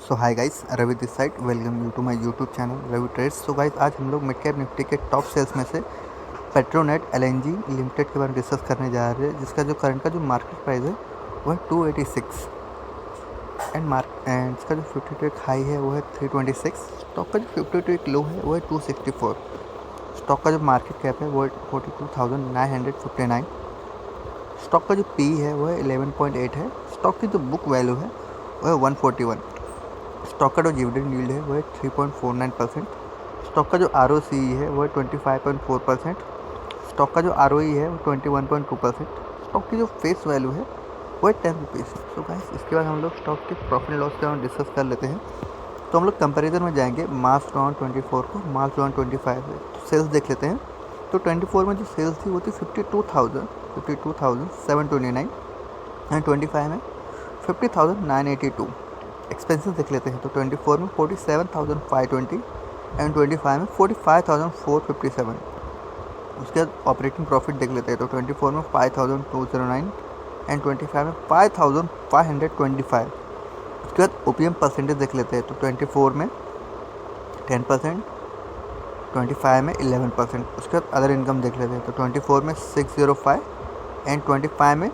So hi guys, Ravi this side. Welcome you to my YouTube channel Ravi trades. So guys, आज हम लोग mid cap Nifty के top sells में से पेट्रोनेट एलएनजी लिमिटेड के बारे में डिस्कस करने जा रहे हैं, जिसका जो करंट का जो मार्केट प्राइस है वो है 286 एंड इसका जो 52 वीक हाई है वो है 326। स्टॉक का जो 52 वीक लो है वो है 264। स्टॉक का जो मार्केट कैप है वो है 42,959। स्टॉक का जो पी है वो है 11.8 है। स्टॉक की जो बुक वैल्यू है वो है 141। स्टॉक का जो डिविडेंड यील्ड है वो है 3.49%। स्टॉक का जो ROCE है वो है 25.4%। स्टॉक का जो ROE है वो 21.2%। स्टॉक की जो फेस वैल्यू है वो है 10 रुपीज़। तो गाइस, इसके बाद हम लोग स्टॉक के प्रॉफिट एंड लॉस के बारे में डिस्कस कर लेते हैं। तो हम लोग कंपेरिजन में जाएंगे मार्च 2024 को मार्च 2025 में। तो सेल्स देख लेते हैं। तो 24 में जो सेल्स थी वो थी 52,729 एंड 25 में 50,982। एक्सपेंसेस देख लेते हैं। तो 24 में 47,520 एंड 25 में 45,457। उसके बाद ऑपरेटिंग प्रॉफिट देख लेते हैं। तो 24 में 5,209 एंड 25 में 5,525। उसके बाद ओपीएम परसेंटेज देख लेते हैं। तो 24 में 10%, 25 में 11%। उसके बाद अदर इनकम देख लेते हैं। तो 24 में 605 एंड 25 में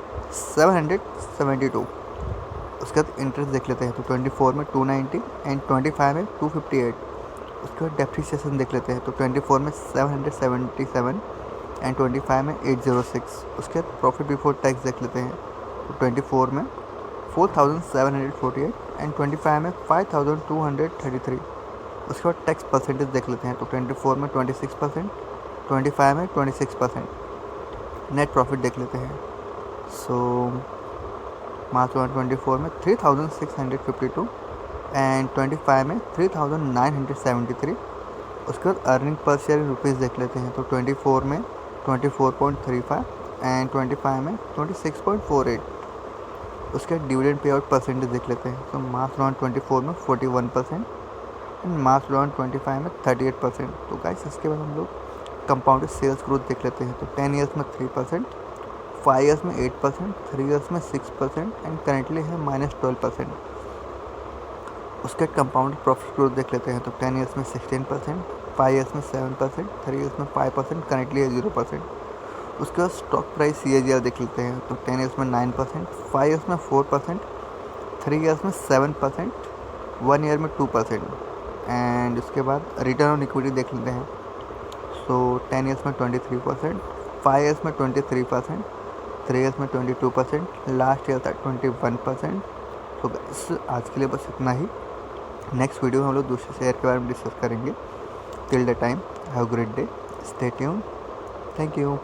772। उसके बाद इंटरेस्ट देख लेते हैं। तो 24 में 290 एंड 25 में 258। उसके बाद डेप्रिसिएशन देख लेते हैं। तो 24 में 777 एंड 25 में 806। उसके बाद प्रॉफिट बिफोर टैक्स देख लेते हैं। तो 24 में 4,748 एंड 25 में 5,233। उसके बाद टैक्स परसेंटेज देख लेते हैं। तो 24 में 26%, 25 में 26%। नेट प्रॉफिट देख लेते हैं। सो मार्च 2024 में 3,652 एंड 25 में 3,973। उसके बाद earning per share in rupees देख लेते हैं। तो 24 में 24.35 एंड 25 में 26.48। उसके बाद डिविडेंड पे आउट परसेंटेज देख लेते हैं। तो मार्च 2024 में 41% एंड मार्च 2025 में 38%। तो गाइस, इसके बाद हम लोग कंपाउंडेड सेल्स ग्रोथ देख लेते हैं। तो 10 ईयर्स में 3%, 5 ईयर्स में 8%, 3 ईयर्स में 6% एंड करेंटली है -12%। उसके कंपाउंड प्रॉफिट ग्रोथ देख लेते हैं। तो 10 ईयर्स में 16%, 5 ईयर्स में 7%, 3 ईयर्स में 5%, करेंटली है 0%। उसके बाद स्टॉक प्राइस CAGR देख लेते हैं। तो 10 ईयर्स में 9%, 5 ईयर्स में 4%, 3 ईयर्स में 7%, 1 ईयर में 2%। एंड उसके बाद रिटर्न ऑन इक्विटी देख लेते हैं। सो 10 ईयर्स में 23%, 5 ईयर्स में 23%, 3 ईयर्स में 22%, लास्ट ईयर था 21%। तो आज के लिए बस इतना ही। नेक्स्ट वीडियो में हम लोग दूसरे शेयर के बारे में डिस्कस करेंगे। Till the time, have a great day, stay tuned, thank you.